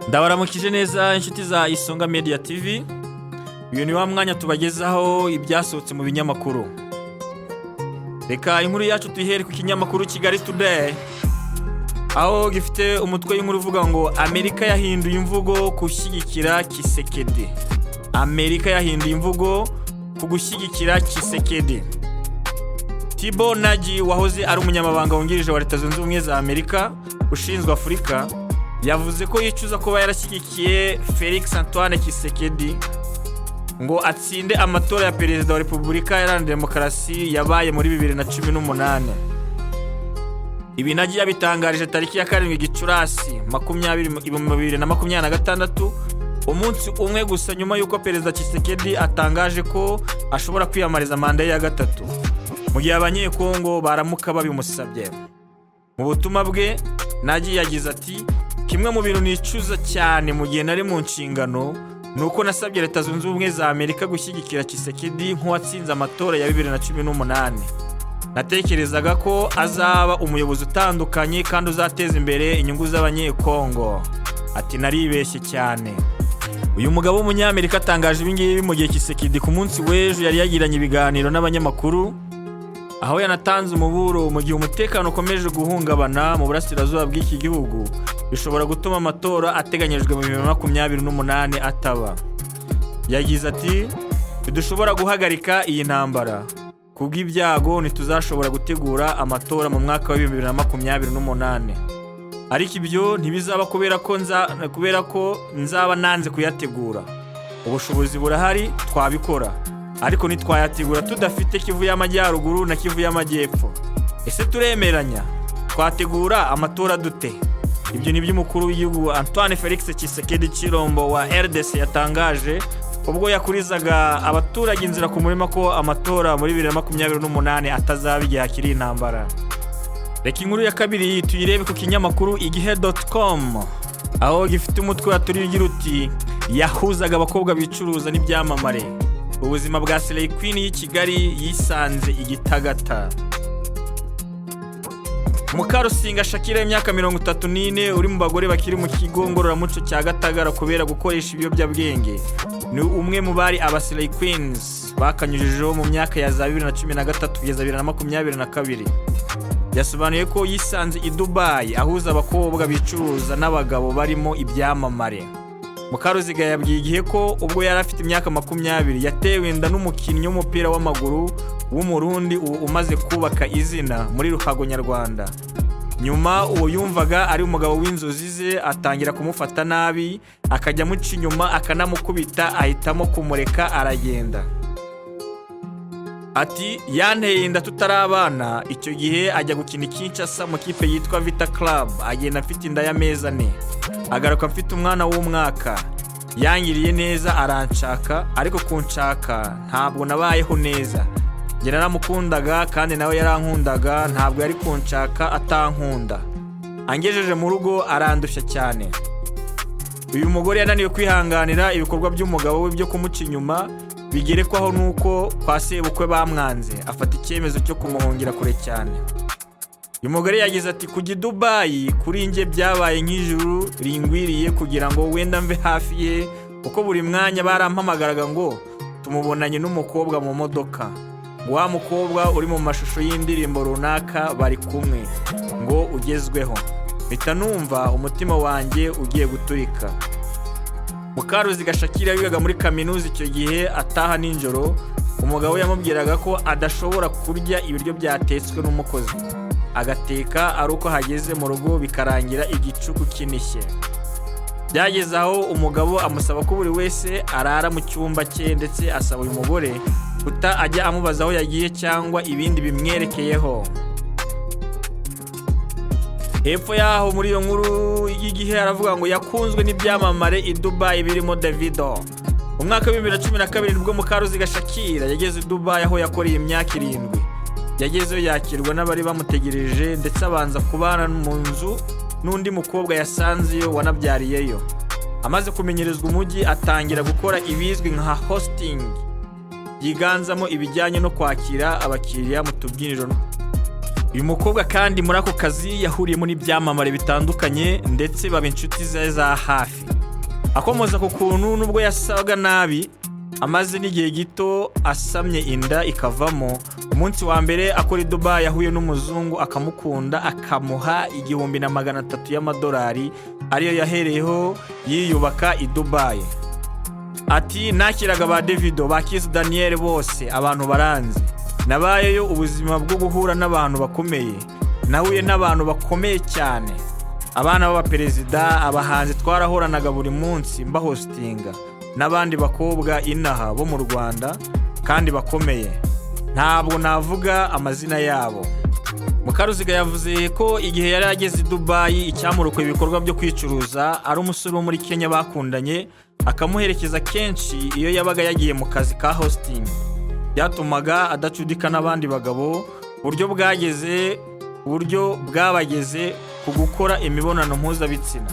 Ndabaramukije neza inshuti za ISONGA MEDIA TV. Uyu ni wa mwanya tubagezaho ibyasohotse mu binyamakuru. Reka inkuru yacu tuyihere ku kinyamakuru Kigali Today, aho gifite umutwe w'inkuru uvuga ngo Amerika yahinduye imvugo kushyigikira KISEKEDI. Amerika yahinduye imvugo ku gushyigikira KISEKEDI. Tibo Naji wahoze ari umunyamabanga wungirije wa Leta Zunze Ubumwe za Amerika ushinzwe Afurika yavuze ko yicuza kuba yarashyigikiye Felix Antoine KISEKEDI ngo atsinde amatora ya Prezida wa Repubulika Iharanira Demokarasi yabaye muri 2018. Ibi Naji yabitangarije tariki ya 7 Gicurasi 2026, umunsi umwe gusa nyuma yuko Prezida KISEKEDI atangaje ko ashobora kwiyamariza manda ya gatatu, mu gihe abanyekongo baramuka babimusabye. Mu butumwa bwe Naji yagize ati, kimwe mu bintu nicuza cyane mu gihe nari mu nshingano nuko nasabye Leta Zunze Ubumwe za Amerika gushyigikira KISEKEDI nk'uwatsinze amatora ya 2018. Natekerezaga ko azaba umuyobozi utandukanye kandi uzateza imbere inyungu z'abanyekongo. Ati naribeshye cyane. Uyu mugabo w'umunyamerika atangaje ibingibi mu gihe KISEKEDI ku munsi w'ejo yari yagiranye ibiganiro n'abanyamakuru, aho yanatanze umuburo mu gihe umutekano ukomeje guhungabana mu burasirazuba bw'iki gihugu bishobora gutuma amatora ateganyijwe mu 2028 ataba. Yagize ati, dushobora guhagarika iyi ntambara, kubw'ibyago ntituzashobora gutegura amatora mu mwaka wa 2028, ariko ibyo ntibizaba kubera ko nzaba nanze kuyategura. Ubushobozi burahari, twabikora, ariko nitwayategura tudafite Kivu y'Amajyaruguru na Kivu y'Amajyepfo. Ese turemeranya? Twategura amatora dute? Ibyo ni by'umukuru w'igihugu Antoine Felix KISEKEDI Chilombo wa RDC yatangaje ubwo yakurizaga abaturage inzira ku murima ko amatora muri 2028 atazaba igihe hakiri intambara. Reka inkuru ya kabiri tuyirebe ku kinyamakuru IGIHE.com, aho gifite umutwe wa turigira uti yahuzaga abakobwa bicuruza n'ibyamamare. Ubuzima bwa Slay Queen y'i Kigali yisanze igitagata. Mukarusinga Shakira y'imyaka 34 uri mu bagore bakiri mu kigo ngororamuco cya Gatagara kubera gukoresha ibiyobyabwenge ni umwe mu bari aba Slay Queens bakanyujijeho mu myaka ya 2013 kugeza 2022. Yasobanuye ko yisanze i Dubai ahuza abakobwa bicuruza n'abagabo barimo ibyamamare. Mukaruziga yabwiye IGIHE ko ubwo yari afite imyaka 20 yatewe inda n'umukinnyi w'umupira w'amaguru w'umurundi umaze kubaka izina muri ruhago nyarwanda. Nyuma uwo yumvaga ari umugabo w'inzozi ze atangira kumufata nabi, akajya muca inyuma akanamukubita, ahitamo kumureka aragenda. Ati yanteye inda tutarabana, icyo gihe ajya gukina Kinshasa mu kipe yitwa Vita Club, agenda afite inda y'amezi 4, agaruka afite umwana w'umwaka. Yangiriye neza aranshaka, ariko kunshaka ntabwo nabayeho neza. Njye naramukundaga kandi nawe yarankundaga, ntabwo yari kunshaka atankunda. Angejeje mu rugo arandushya cyane. Uyu mugore yananiwe kwihanganira ibikorwa by'umugabo we byo kumuca inyuma, bigerekwaho nuko kwa sebukwe bamwanze, afata icyemezo cyo kumuhungira kure cyane. Uyu mugore yagize ati, kujya i Dubai kuri nge byabaye nk'ijuru ringwiriye kugira ngo wenda mve hafi ye, kuko buri mwanya barampamagaraga ngo tumubonanye n'umukobwa mu modoka, wa mukobwa uri mu mashusho y'indirimbo runaka bari kumwe, ngo ugezweho. Bita numva umutima wanjye ugiye guturika. Mukaruziga Shakira yigaga muri kaminuza icyo gihe ataha ninjoro, umugabo yamubwiraga ko adashobora kurya ibiryo byatetswe n'umukozi, agateka ari uko hageze mu rugo bikarangira igicuku kinishye. Byageze aho umugabo amusaba ko buri wese arara mu cyumba cye, ndetse asaba uyu mugore kuta ajya amubaza aho yagiye cyangwa ibindi bimwerekeyeho. Hepfo yaho muri iyo nkuru y'IGIHE aravuga ngo yakunzwe n'ibyamamare i Dubai birimo Davido. Mu mwaka wa 2012 nibwo Mukaruziga Shakira yageze i Dubai aho yakoreye imyaka 7. Yagezeyo yakirwa n'abari bamutegereje, ndetse abanza kubana mu nzu n'undi mukobwa yasanzeyo wanabyariyeyo. Amaze kumenyerezwa umujyi atangira gukora ibizwi nka hosting, yiganzamo ibijyanye no kwakira abakiriya mu tubyiniro. Uyu mukobwa kandi muri ako kazi yahuriyemo n'ibyamamare bitandukanye ndetse baba inshuti ze za hafi. akomoza ku kuntu nubwo yasaga nabi amaze n'igihe gito asamye inda ikavamo. Umunsi wa mbere akora i Dubai yahuye n'umuzungu akamukunda akamuha 1,300 y'amadolari ariyo yahereyeho yiyubaka i Dubai. Ati nakiraga ba Davido ba Kiss Daniel bose abantu baranze. Nabayeyo ubuzima bwo guhura n'abantu bakomeye. Nahuye n'abantu bakomeye cyane. Abana b'aba Prezida abahanzi twarahoranaga buri munsi mba hostinga. N'abandi bakobwa inaha bo mu Rwanda kandi bakomeye. Ntabwo navuga amazina yabo. Mukaruziga yavuze ko igihe yari ageze i Dubai icyamuruko ibikorwa byo kwicuruza ari umusore wo muri Kenya bakundanye akamuherekeza kenshi iyo yabaga yagiye mu kazi ka hosting. Byatumaga adacudika n'abandi bagabo uburyo bwabageze ku gukora imibonano mpuzabitsina.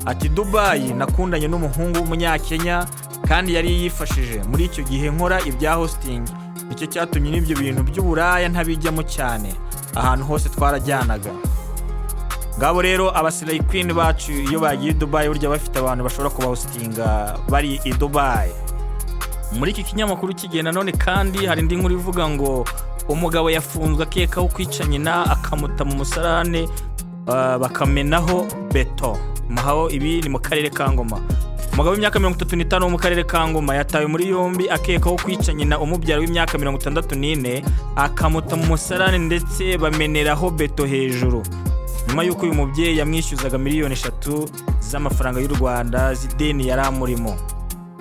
Ati Dubai nakundanye n'umuhungu w'umunyakenya kandi yari yifashije muri icyo gihe nkora ibya hosting. Icyo cyatumye n'ibyo bintu by'uburaya ntabijyamo cyane. Ahantu hose twarajyanaga. Ngabo rero abasilayi queen bacu iyo bagiye i Dubai burya bafite abantu bashobora kuba hostinga bari i Dubai. Muri iki kinyamakuru kigenda none kandi hari indi nkuru ivuga ngo umugabo yafunzwe akekaho kwica nyina akamuta mu musarane bakamenaho beto. Mahaho ibi ni mu karere ka Ngoma. Umugabo w'imyaka 35 wo mu karere ka Ngoma yatawe muri yombi akekaho kwica nyina umubyara w'imyaka 64 akamuta mu musarane ndetse bameneraho beto hejuru. Nyuma yuko uyu mubyeyi yamwishyuzaga miliyoni 3 z'amafaranga y'u Rwanda z'ideni yari amurimo.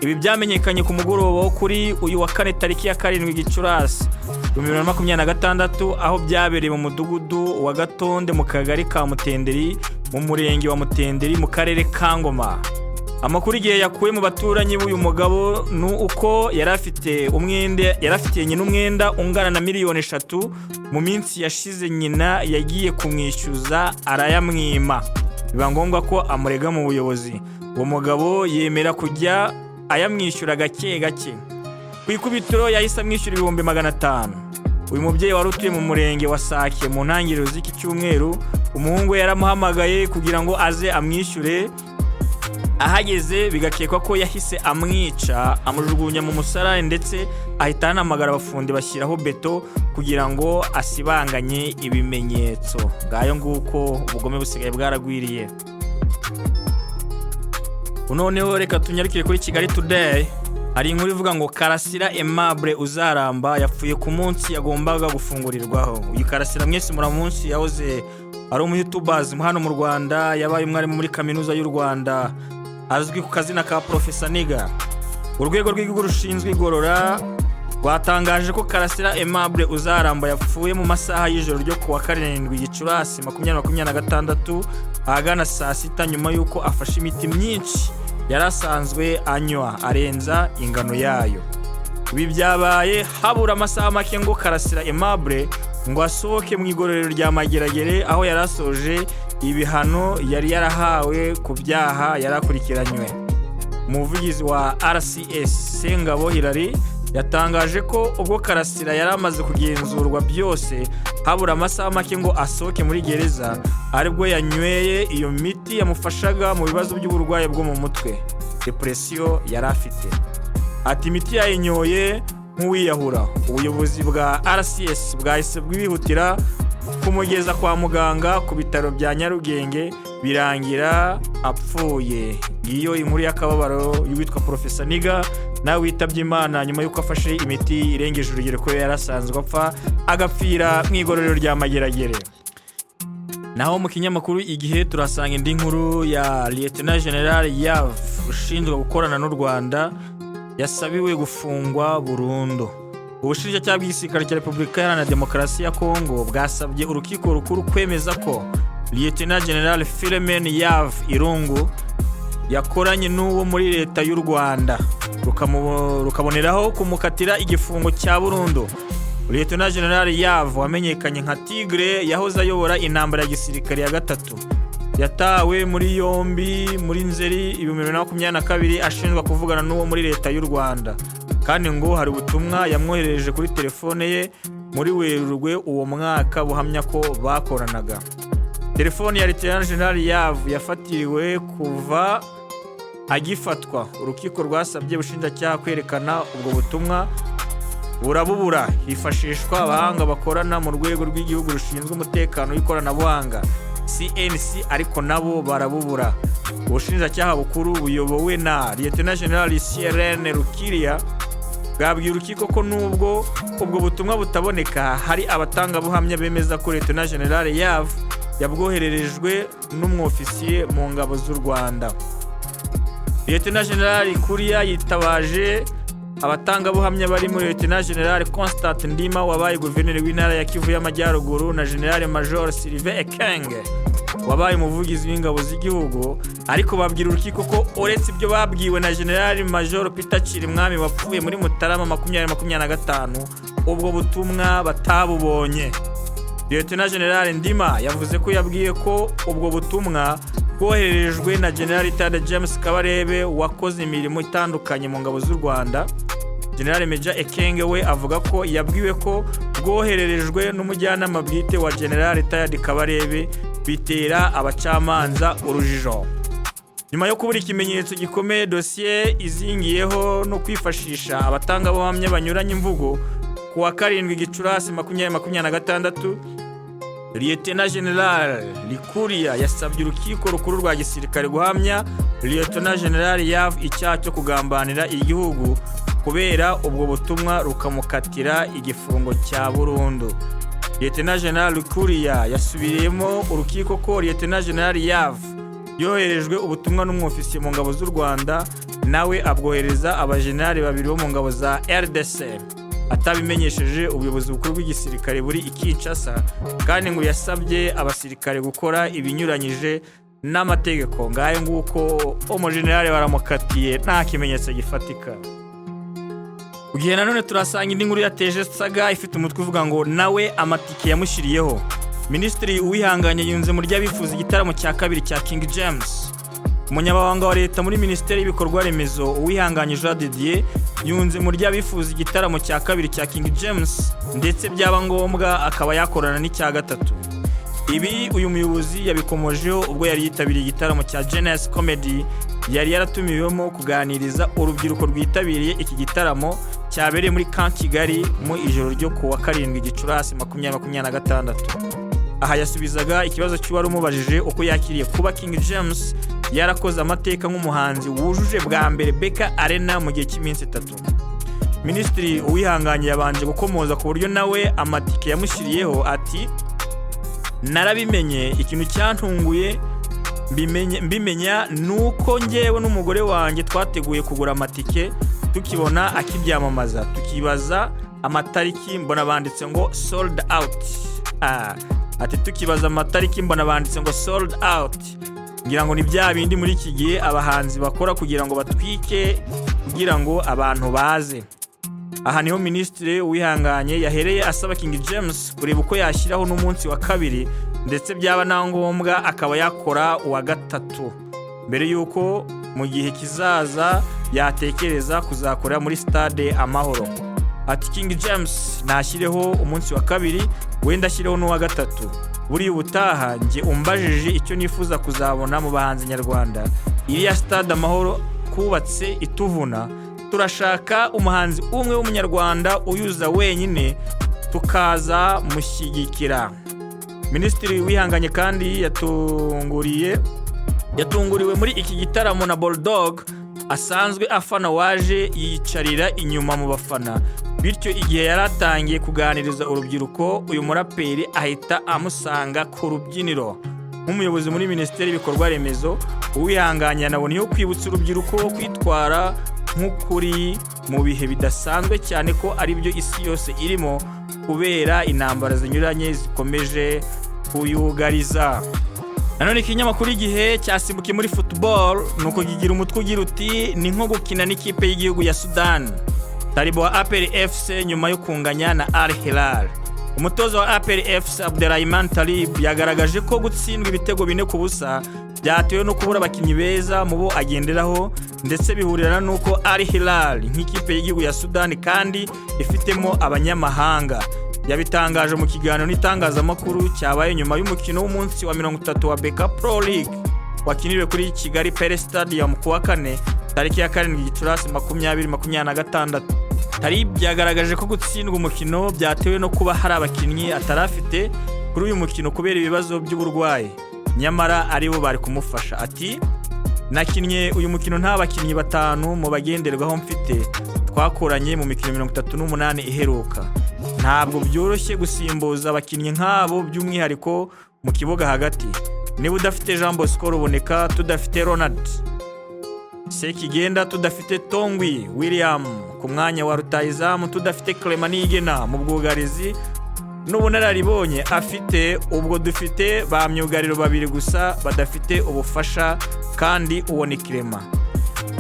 Ibi byamenyekanye ku mugoroba wo kuri uyu wa kane tariki ya 7 Gicurasi 2026 aho byabereye mu mudugudu wa Gatonde mu kagari ka Mutenderi mu murenge wa Mutenderi mu karere ka Ngoma. Amakuru igihe yakuye mu baturanyi b'uyu mugabo uko yarafitiye nyina umwenda ungana na miliyoni 3 mu minsi yashize nyina yagiye kumwishyuza arayamwima. Biba ngombwa ko amurega mu buyobozi. Uwo mugabo yemera kujya ayamwishyura gake gake. Ku ikubitiro yahise amwishyura 500. Uyu mubyeyi wari utuye mu murenge wa Sake mu ntangiriro z'iki cyumweru umuhungu yaramuhamagaye kugira ngo aze amwishyure. Ahageze bigakekwa ko yahise amwica amujugunya mu musarane ndetse ahita anamagara abafundi bashyiraho beto kugira ngo asibanganye ibimenyetso. Ngayo nguko ubugome busigaye bwaragwiriye. Unoneho reka tunyarukire kuri Kigali Today. Hari inkuru ivuga ngo Karasira Aimable uzaramba yapfuye ku munsi yagombaga gufungurirwaho. Uyu Karasira mwese muramunsi yahoze ari umu-YouTubers hano mu Rwanda, yabaye umwarimu muri kaminuza y'u Rwanda azwi ku kazina ka Professor Niga. Urwego rw'igihugu rushinzwe igorora rwatangaje ko Karasira Aimable uzaramba yapfuye mu masaha y'ijoro ryo kuwa 7 Gicurasi 2026 ahagana saa 6 nyuma yuko afashe imiti myinshi yarasanzwe anywa arenza ingano yayo. Ibi byabaye habura amasaha make ngo Karasira Aimable ngo asohoke mu igororero ry'amageragere aho yarasoje ibihano yari yarahawe ku byaha yarakurikiranywe. Umuvugizi wa RCS Sengabo Hilary yatangaje ko ubwo Karasira yaramaze kugenzurwa byose habura amasaha make ngo asohoke muri gereza aribwo yanyweye iyo miti yamufashaga mu bibazo by'uburwayi bwo mu mutwe, depression yari afite. Ati imiti yayinyoye nk'uwiyahura. Ubuyobozi bwa RCS bwahise bwihutira kumugeza kwa muganga ku bitaro bya Nyarugenge birangira apfuye. Ngiyo inkuru y'akababaro y'uwitwa Professor Niga nawe witabye Imana nyuma yuko afashe imiti irengeje urugero ko yarasanzwe apfa agapfira mu igororero ry'amageragere. Naho mu kinyamakuru IGIHE turasanga indi nkuru ya Lieutenant General Yav ushinzwe gukorana n'u Rwanda yasabiwe gufungwa burundu. Ubushinjacyaha bw'igisirikare cya Repubulika Iharanira Demokarasi ya Kongo bwasabye urukiko rukuru kwemeza ko Lieutenant General Philemon Yav Irungu yakoranye n'uwo muri leta y'u Rwanda rukaboneraho kumukatira igifungo cya burundu. Lieutenant General Yav wamenyekanye nka Tigre yahoze ayobora intambara ya gisirikare ya gatatu yatawe muri yombi muri Nzeri 2022 ashinjwa kuvugana n'uwo muri leta y'u Rwanda, kandi ngo hari ubutumwa yamwohereje kuri telefone ye muri Werurwe uwo mwaka buhamya ko bakoranaga. Telefone ya Lieutenant General Yav yafatiriwe kuva agifatwa urukiko rwasabye ubushinjacyaha kwerekana ubwo butumwa burabubura hifashishwa abahanga bakorana mu rwego rw'igihugu rushinzwe umutekano w'ikoranabuhanga CNC ariko nabo barabubura. Ubushinjacyaha bukuru buyobowe na Lieutenant General Sierene Rukiriya bwabwiye urukiko ko nubwo ubwo butumwa butaboneka hari abatangabuhamya bemeza ko Lieutenant General Yav yabwohererejwe n'umwofisiye mu ngabo z'u Rwanda. Lieutenant General Kuriya yitabaje abatangabuhamya bari muri Lieutenant General Constant Ndima wabaye guverineri w'intara ya Kivu y'Amajyaruguru na General Major Sylvain Ekenge wabaye umuvugizi w'ingabo z'igihugu, ariko babwira urukiko ko uretse ibyo babwiwe na General Major Peter Chirimwami wapfuye muri Mutarama 2025 ubwo butumwa batabubonye. Lieutenant General Ndima yavuze ko yabwiye ko ubwo butumwa bwohererejwe na General Tada James Kabarebe wakoze imirimo itandukanye mu ngabo z'u Rwanda. General Major Ekenge we avuga ko yabwiwe ko bwohererejwe n'umujyanama bwite wa General Tada Kabarebe bitera abacamanza urujijo. Nyuma yo kubura ikimenyetso gikomeye dossier izingiyeho no kwifashisha abatangabuhamya banyuranye imvugo ku wa 7 Gicurasi 2026 Lieutenant General Likuriya yasabye urukiko rukuru rwa gisirikare guhamya Lieutenant General Yav icyaha cyo kugambanira igihugu kubera ubwo butumwa rukamukatira igifungo cya burundu. Lieutenant General Likuriya yasubiriyemo urukiko ko Lieutenant General Yav yoherejwe ubutumwa n'umwofisiye mu ngabo z'u Rwanda nawe abwohereza abajenerali babiri bo mu ngabo za RDC atabimenyesheje ubuyobozi bukuru bw'igisirikare buri Kinshasa, kandi ngo yasabye abasirikare gukora ibinyuranyije n'amategeko. Ngaye nguko umujenerali baramukatiye nta kimenyetso gifatika. Ugiye nanone turasanga indi nkuru yateje saga ifite umutwe uvuga ngo nawe amatike yamushiriyeho. Minisitiri Uwihanganye yunze mu ry'abifuza igitaramo cya kabiri cya King James. Umunyamabanga wa leta muri Minisiteri y'Ibikorwa Remezo Uwihanganye Jean Didier yunze mu ry'abifuza igitaramo cya kabiri cya King James ndetse byaba ngombwa akaba yakorana n'icya gatatu. Ibi uyu muyobozi yabikomojeho ubwo yari yitabiriye igitaramo cya Genesis Comedy yari yaratumiwemo kuganiriza urubyiruko rwitabiriye iki gitaramo cyabereye muri Kigali mu ijoro ryo ku wa 7 Gicurasi 2026. Aha yasubizaga ikibazo cy'uwari umubajije uko yakiriye kuba King James yarakoze amateka nk'umuhanzi wujuje bwa mbere Beka Arena mu gihe cy'iminsi 3. Minisitiri Uwihanganye yabanje gukomoza ku buryo nawe amatike yamushiriyeho ati narabimenye, ikintu cyantunguye mbimenya nuko ngewe n'umugore wanjye twateguye kugura amatike tukibona akibyamamaza tukibaza amatariki mbona banditse ngo sold out. Ati tukibaza amatariki mbona banditse ngo sold out. Ngira ngo ni bya bindi muri iki gihe abahanzi bakora kugira ngo batwike kugira ngo abantu baze. Aha niho Minisitiri Uwihanganye yahereye asaba King James kureba uko yashyiraho n'umunsi wa 2 ndetse byaba na ngombwa akaba yakora uwa 3 mbere yuko mu gihe kizaza yatekereza kuzakora muri stade Amahoro. Ati King James nashyireho umunsi wa 2 wenda ashyireho n'uwa 3 buri ubutaha nge umbajije icyo nifuza kuzabona mu bahanzi nyarwanda iriya stade Amahoro kubatse ituvuna. Turashaka umuhanzi umwe w'umunyarwanda uyuza wenyine tukaza mushyigikira. Minisitiri Wihanganye kandi yatunguriwe muri iki gitaramo na Bulldog asanzwe afana waje yicarira inyuma mu bafana, bityo igihe yaratangiye kuganiriza urubyiruko uyu muraperi ahita amusanga ku rubyiniro. Nk'umuyobozi muri Minisiteri y'Ibikorwa Remezo Uwihanganye yanabonyeho kwibutsa urubyiruko kwitwara nk'ukuri mu bihe bidasanzwe cyane ko ari byo isi yose irimo kubera intambara zinyuranye zikomeje kuyugariza. Nanone ikinyamakuru IGIHE cyasimbukiye muri football nuko kigira umutwe ugira uti ni nko gukina n'ikipe y'igihugu ya Sudan. Taribo wa APR FC nyuma yo kunganya na Al Hilal. Umutoza wa APR FC Abdelrahman Talib yagaragaje ko gutsindwa ibitego 4-0 byatewe no kubura abakinnyi beza mu bo agenderaho ndetse bihurirana nuko Al Hilal nk'ikipe y'igihugu ya Sudan kandi ifitemo abanyamahanga. Yabitangaje mu kiganiro n'itangazamakuru cyabaye nyuma y'umukino w'umunsi wa 30 wa Beka Pro League wakiniriwe kuri Kigali Stadium kuwa kane tariki ya 7 Gicurasi 2026. Tari byagaragaje ko gutsindwa umukino byatewe no kuba hari abakinnyi atarafite kuri uyu mukino kubera ibibazo by'uburwayi, nyamara ari bo bari kumufasha. Ati nakinnye uyu mukino nta bakinnyi batanu mu bagenderwaho mfite, twakoranye mu mikino 38 iheruka. Ntabwo byoroshye gusimbuza abakinnyi nk'abo by'umwihariko mu kibuga hagati. Niba udafite Jean Bosco Ruboneka, tudafite Ronald Sekigenda, tudafite Tongwi William ku mwanya wa rutayizamu, tudafite Clement Nigena mu bwugarizi n'ubunararibonye afite, ubwo dufite ba myugariro babiri gusa badafite ubufasha, kandi uwo ni Clement.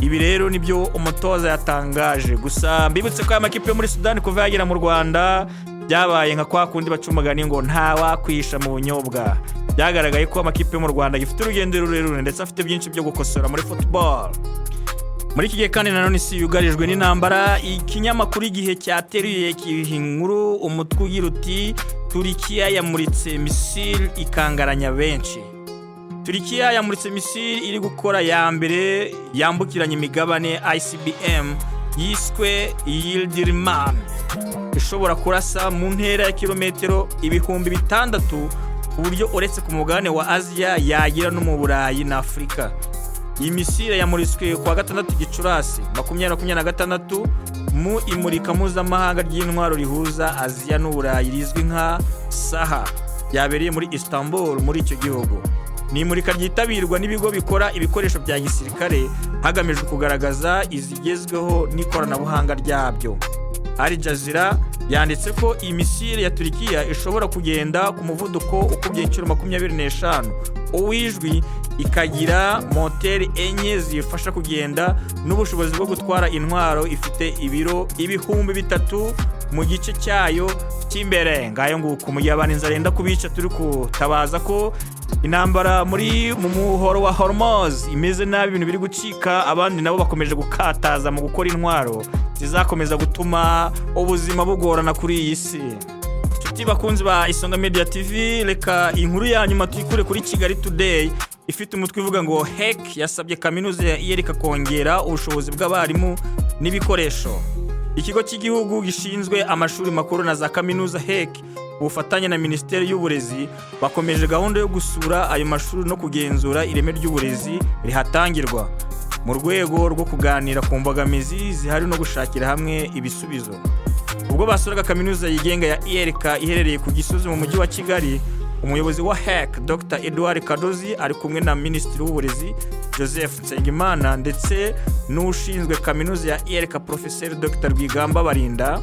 Ibi rero nibyo umutoza yatangaje. Gusa mbibutse ko amakipe yo muri Sudani kuva yagera mu Rwanda byabaye nka kwa kundi bacumagani ngo nta wakwisha mu bunyobwa. Byagaragaye ko amakipe yo mu Rwanda gifite urugendo rurerure ndetse afite byinshi byo gukosora muri football. Muri iki gihe kandi nanone isi yugarijwe n'intambara. Ikinyamakuru IGIHE cyateruye inkuru umutwe ugira uti Turikiya yamuritse misile ikangaranya benshi. Turikiya yamuritse misile iri gukora ya mbere yambukiranya imigabane ICBM yiswe Yildirim, ishobora kurasa mu ntera ya kilometero 6,000 ku buryo uretse ku mugabane wa Aziya yagira no mu Burayi na Afurika. Iyi misile yamuritswe kwa 6 Gicurasi 2026 mu imurika mpuzamahanga ry'intwaro rihuza Aziya n'Uburayi rizwi nka Saha, yabereye muri Istanbul muri icyo gihugu. Ni imurika ryitabirwa n'ibigo bikora ibikoresho bya gisirikare hagamijwe kugaragaza izigezweho n'ikoranabuhanga ryabyo. Al Jazeera yanditse ko iyi misile ya Turikiya ishobora kugenda ku muvuduko ukubye inshuro 25 uwijwi, ikagira moteri enye zifasha kugenda n'ubushobozi bwo gutwara intwaro, ifite ibiro 3,000 mu gice cyayo cy'imbere. Ngayo nguko mu gihe abaninza arenda kubica turi kutabaza ko intambara mu muhoro wa Hormuz imeze nabi, ibintu biri gucika, abandi nabo bakomeje gukataza mu gukora intwaro zizakomeza gutuma ubuzima bugorana kuri iyi si. Nshuti bakunzi ba Isonga Media TV, reka inkuru ya nyuma tuyikure kuri Kigali Today ifite umutwe uvuga ngo HEC yasabye kaminuza ya IRK kongera ubushobozi bw'abarimu n'ibikoresho. Ikigo cy'igihugu gishinzwe amashuri makuru na za kaminuza HEC ubufatanye na Minisiteri y'Uburezi bakomeje gahunda yo gusura ayo mashuri no kugenzura ireme ry'uburezi rihatangirwa mu rwego rwo kuganira ku mbogamizi zihari no gushakira hamwe ibisubizo. Ubwo basuraga kaminuza yigenga ya IRK iherereye ku Gisozi mu mujyi wa Kigali, umuyobozi wa HEC Dr. Edouard Kadozi ari kumwe na Minisitiri w'Uburezi Joseph Nsengimana ndetse n'ushinzwe kaminuza ya IRK Professor Dr. Rwigamba Barinda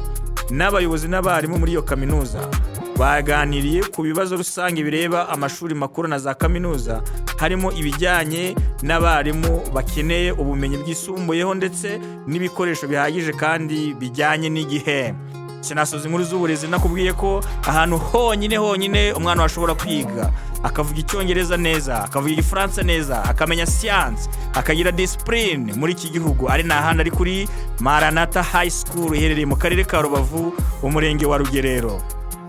n'abayobozi n'abarimu muri iyo kaminuza. Baganiriye ku bibazo rusange bireba amashuri makuru na za kaminuza, harimo ibijyanye n'abarimu bakeneye ubumenyi bwisumbuyeho ndetse n'ibikoresho bihagije kandi bijyanye n'igihe. Sinasoza inkuru z'uburezi nakubwiye ko ahantu honyine umwana washobora kwiga akavuga icyongereza neza, akavuga igifaransa neza, akamenya science, akagira discipline muri iki gihugu ari nahandi ari kuri Maranatha High School iherereye mu karere ka Rubavu umurenge wa Rugerero.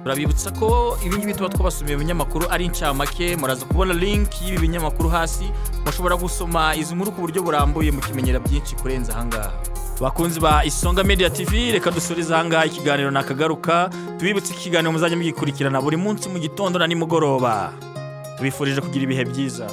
Turabibutsa ko ibingibi tuba twabasumiye ibinyamakuru ari incamake, muraza kubona link y'ibi binyamakuru hasi, mushobora gusoma izi nkuru ku buryo burambuye mukimenyera byinshi kurenza ahangaha. Bakunzi ba Isonga Media TV, reka dusuriza ahangaha ikiganiro nakagaruka. Tubibutse ikiganiro muzajya mugikurikirana buri munsi mu gitondo na nimugoroba. Tubifurije kugira ibihe byiza.